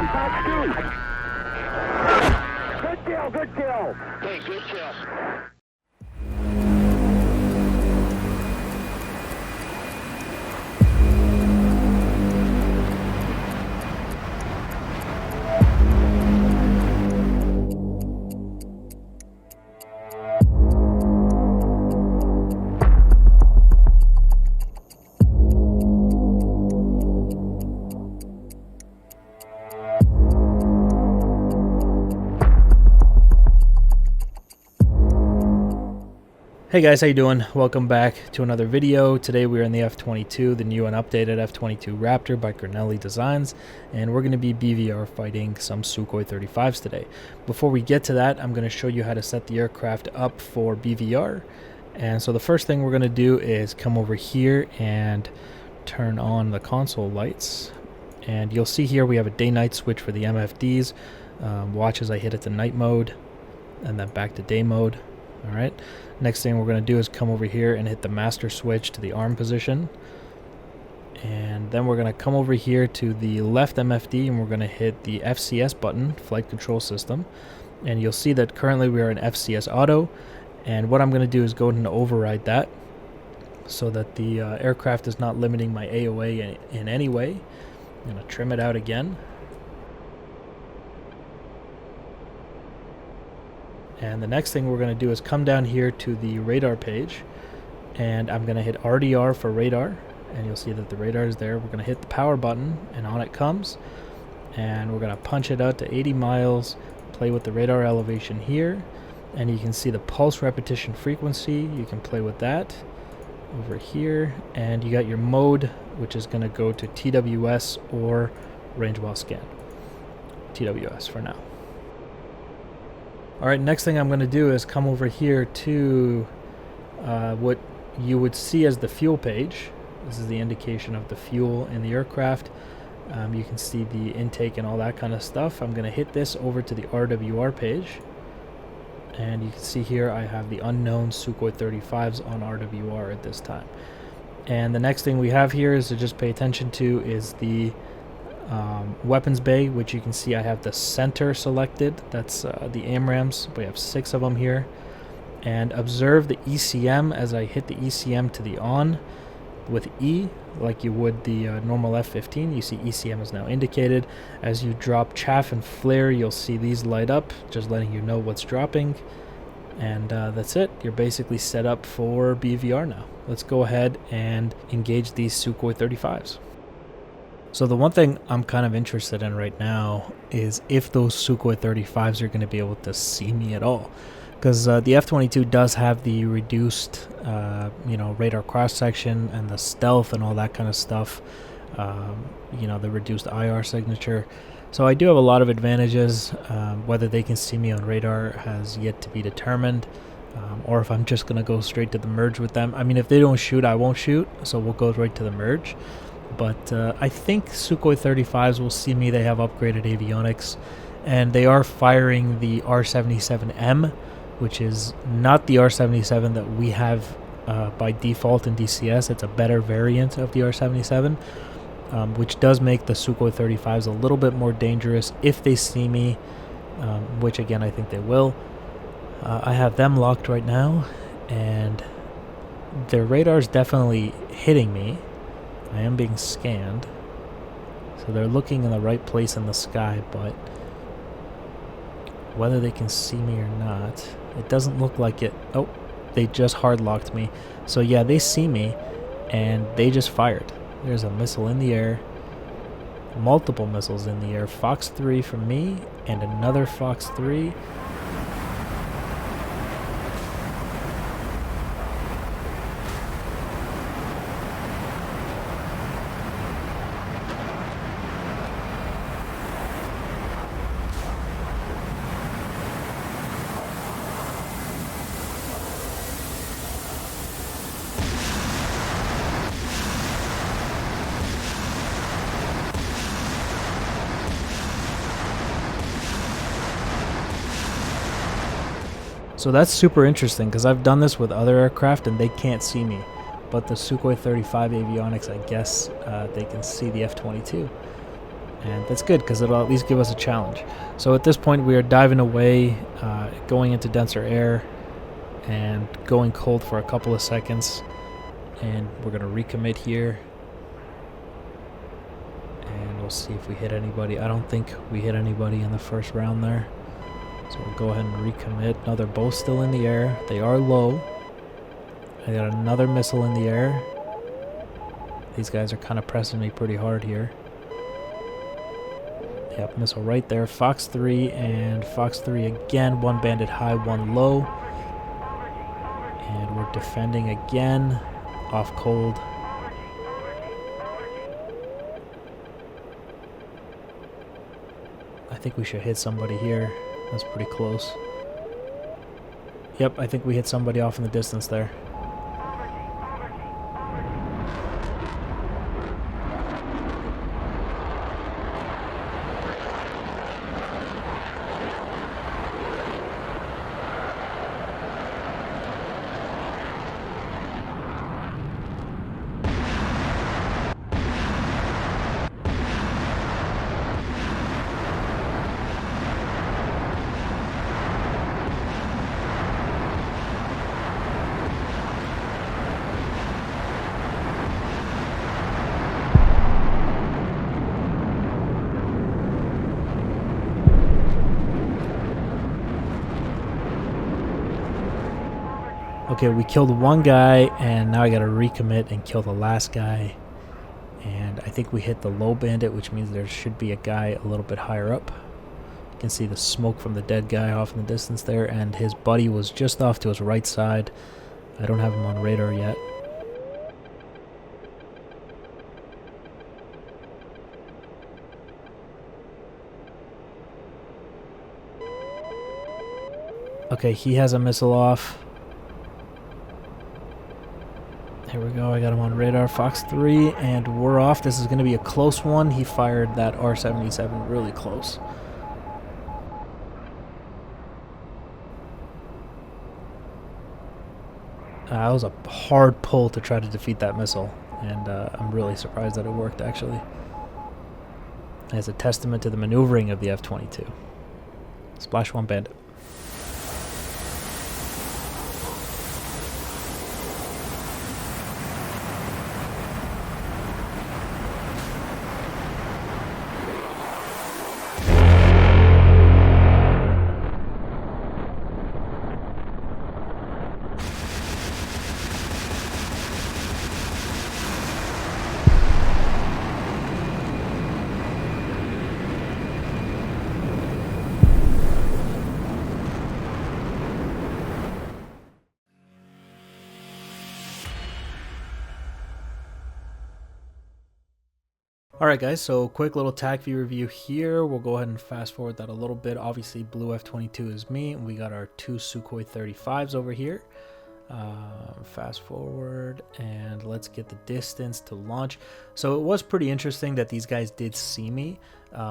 Good kill, good kill. Hey, good kill. Hey guys, how you doing? Welcome back to another video. Today we are in the F-22, the new and updated F-22 Raptor by Growling Designs, and we're going to be BVR fighting some Su-35s today. Before we get to that, I'm going to show you how to set the aircraft up for BVR. And so the first thing we're going to do is come over here and turn on the console lights. And you'll see here we have a day-night switch for the MFDs. Watch as I hit it to night mode and then back to day mode. Alright, next thing we're going to do is come over here and hit the master switch to the arm position. And then we're going to come over here to the left MFD and we're going to hit the FCS button, Flight Control System. And you'll see that currently we are in FCS Auto. And what I'm going to do is go ahead and override that so that the aircraft is not limiting my AOA in any way. I'm going to trim it out again. And the next thing we're going to do is come down here to the radar page, and I'm going to hit RDR for radar, and you'll see that the radar is there. We're going to hit the power button, and on it comes, and we're going to punch it out to 80 miles, play with the radar elevation here, and you can see the pulse repetition frequency. You can play with that over here, and you got your mode, which is going to go to TWS or range while scan. TWS for now. Alright, next thing I'm going to do is come over here to what you would see as the fuel page. This is the indication of the fuel in the aircraft. You can see the intake and all that kind of stuff. I'm going to hit this over to the RWR page. And you can see here I have the unknown Su-35s on RWR at this time. And the next thing we have here is to just pay attention to is the weapons bay, which you can see I have the center selected. That's the AMRAAMs. We have 6 of them here. And observe the ECM as I hit the ECM to the on with E, like you would the normal F-15. You see ECM is now indicated. As you drop chaff and flare, you'll see these light up, just letting you know what's dropping. And that's it. You're basically set up for BVR now. Let's go ahead and engage these Su-35s. So the one thing I'm kind of interested in right now is if those Su-35s are going to be able to see me at all. Because the F-22 does have the reduced, radar cross-section and the stealth and all that kind of stuff. The reduced IR signature. So I do have a lot of advantages. Whether they can see me on radar has yet to be determined. Or if I'm just going to go straight to the merge with them. I mean, if they don't shoot, I won't shoot. So we'll go right to the merge. But I think Su-35s will see me. They have upgraded avionics, and they are firing the R-77M, which is not the R-77 that we have by default in DCS. It's a better variant of the R-77, which does make the Su-35s a little bit more dangerous if they see me, which again I think they will. I have them locked right now, and their radar's definitely hitting me. I am being scanned, so they're looking in the right place in the sky, but whether they can see me or not, it doesn't look like it. Oh, they just hard locked me. So yeah, they see me, and they just fired. There's a missile in the air, multiple missiles in the air. Fox 3 from me, and another Fox 3. So that's super interesting because I've done this with other aircraft and they can't see me. But the Su-35 avionics, I guess they can see the F-22. And that's good because it'll at least give us a challenge. So at this point we are diving away, going into denser air, and going cold for a couple of seconds. And we're going to recommit here. And we'll see if we hit anybody. I don't think we hit anybody in the first round there. So we'll go ahead and recommit. Now they're both still in the air. They are low. I got another missile in the air. These guys are kind of pressing me pretty hard here. Yep, missile right there. Fox 3 and Fox 3 again. One bandit high, one low. And we're defending again. Off cold. I think we should hit somebody here. That's pretty close. Yep, I think we hit somebody off in the distance there. Okay, we killed one guy, and now I gotta recommit and kill the last guy. And I think we hit the low bandit, which means there should be a guy a little bit higher up. You can see the smoke from the dead guy off in the distance there, and his buddy was just off to his right side. I don't have him on radar yet. Okay, he has a missile off. Here we go, I got him on radar. Fox 3, and we're off. This is going to be a close one. He fired that R-77 really close. That was a hard pull to try to defeat that missile, and I'm really surprised that it worked, actually. As a testament to the maneuvering of the F-22. Splash 1 bandit. Alright guys, so quick little Tacview review here. We'll go ahead and fast forward that a little bit. Obviously blue F-22 is me, and we got our two Sukhoi 35s over here. Fast forward, and let's get the distance to launch. So it was pretty interesting that these guys did see me.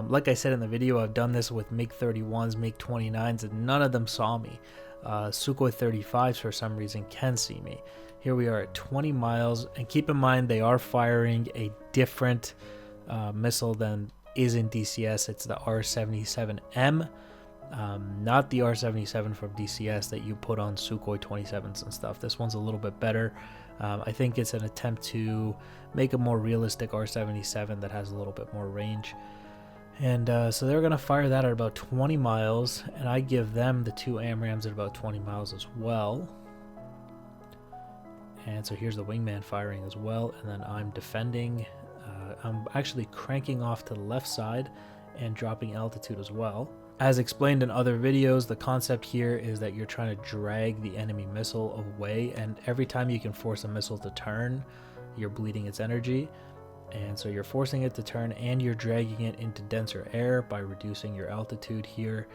Like I said in the video, I've done this with MiG-31s, MiG-29s, and none of them saw me. Sukhoi 35s for some reason can see me. Here we are at 20 miles, and keep in mind they are firing a different missile than is in DCS. It's the R-77M, not the R-77 from DCS that you put on Sukhoi 27s and stuff. This one's a little bit better. I think it's an attempt to make a more realistic R-77 that has a little bit more range. And so they're going to fire that at about 20 miles, and I give them the two AMRAAMs at about 20 miles as well. And so here's the wingman firing as well, and then I'm defending. I'm actually cranking off to the left side and dropping altitude as well. As explained in other videos, the concept here is that you're trying to drag the enemy missile away, and every time you can force a missile to turn, you're bleeding its energy. And so you're forcing it to turn, and you're dragging it into denser air by reducing your altitude here.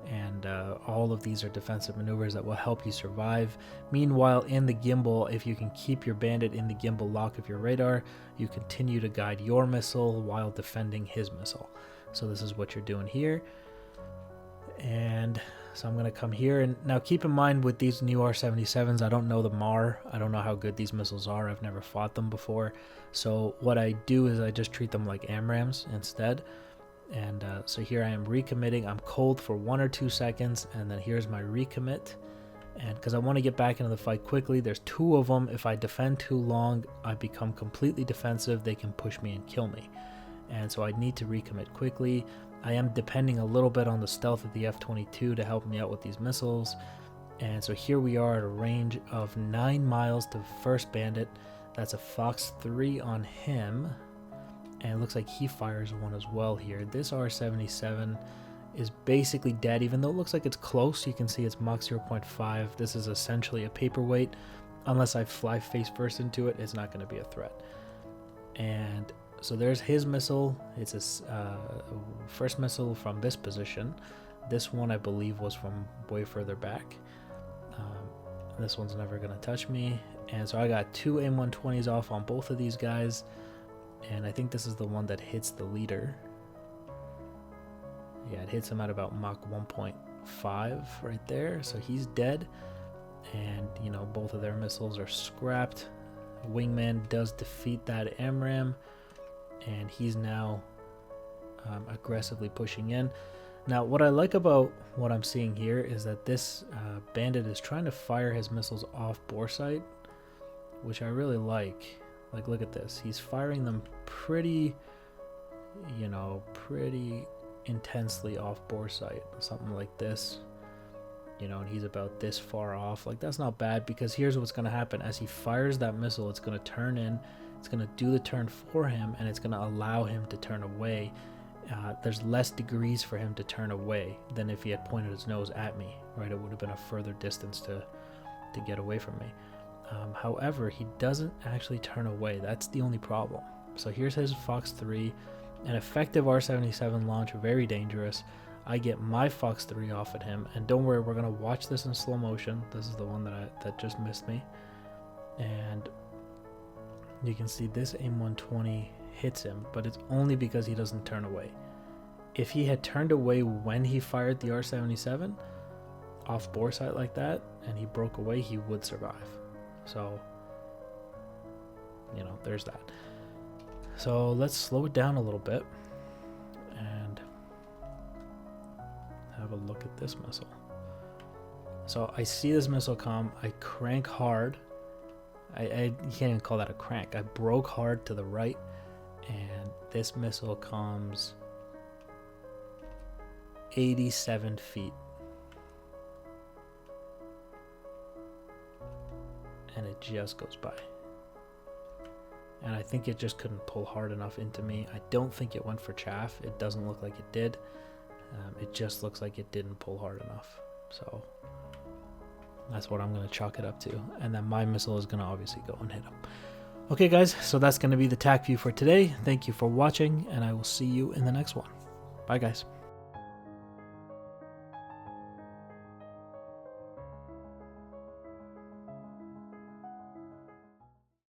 And all of these are defensive maneuvers that will help you survive. Meanwhile, in the gimbal, if you can keep your bandit in the gimbal lock of your radar, you continue to guide your missile while defending his missile. So this is what you're doing here. And so I'm going to come here, and now keep in mind with these new R-77s, I don't know the MAR. I don't know how good these missiles are. I've never fought them before. So what I do is I just treat them like AMRAAMs instead. And so here I am recommitting. I'm cold for 1 or 2 seconds, and then here's my recommit. And because I want to get back into the fight quickly, there's 2 of them. If I defend too long, I become completely defensive. They can push me and kill me. And so I need to recommit quickly. I am depending a little bit on the stealth of the F-22 to help me out with these missiles. And so here we are at a range of 9 miles to first bandit. That's a Fox 3 on him. And it looks like he fires one as well here. This R-77 is basically dead, even though it looks like it's close. You can see it's Mach 0.5. This is essentially a paperweight. Unless I fly face first into it, it's not going to be a threat. And so there's his missile. It's a first missile from this position. This one, I believe, was from way further back. This one's never going to touch me. And so I got 2 AIM-120s off on both of these guys. And I think this is the one that hits the leader. Yeah, it hits him at about Mach 1.5 right there. So he's dead. And, you know, both of their missiles are scrapped. Wingman does defeat that AMRAAM. And he's now aggressively pushing in. Now, what I like about what I'm seeing here is that this bandit is trying to fire his missiles off bore sight, which I really like. Like, look at this. He's firing them pretty, you know, pretty intensely off bore sight. Something like this, you know, and he's about this far off. Like, that's not bad, because here's what's going to happen. As he fires that missile, it's going to turn in, it's going to do the turn for him, and it's going to allow him to turn away. There's less degrees for him to turn away than if he had pointed his nose at me, right? It would have been a further distance to get away from me. However, he doesn't actually turn away. That's the only problem. So here's his Fox 3, an effective R-77 launch, very dangerous. I get my Fox 3 off at him, and don't worry, we're going to watch this in slow motion. This is the one that just missed me. And you can see this AIM-120 hits him, but it's only because he doesn't turn away. If he had turned away when he fired the R-77 off bore sight like that, and he broke away, he would survive. So, you know, there's that. So let's slow it down a little bit and have a look at this missile. So I see this missile come, I crank hard. You can't even call that a crank. I broke hard to the right, and this missile comes 87 feet. And it just goes by. And I think it just couldn't pull hard enough into me. I don't think it went for chaff. It doesn't look like it did. It just looks like it didn't pull hard enough. So that's what I'm going to chalk it up to. And then my missile is going to obviously go and hit him. Okay, guys, so that's going to be the Tacview for today. Thank you for watching, and I will see you in the next one. Bye, guys.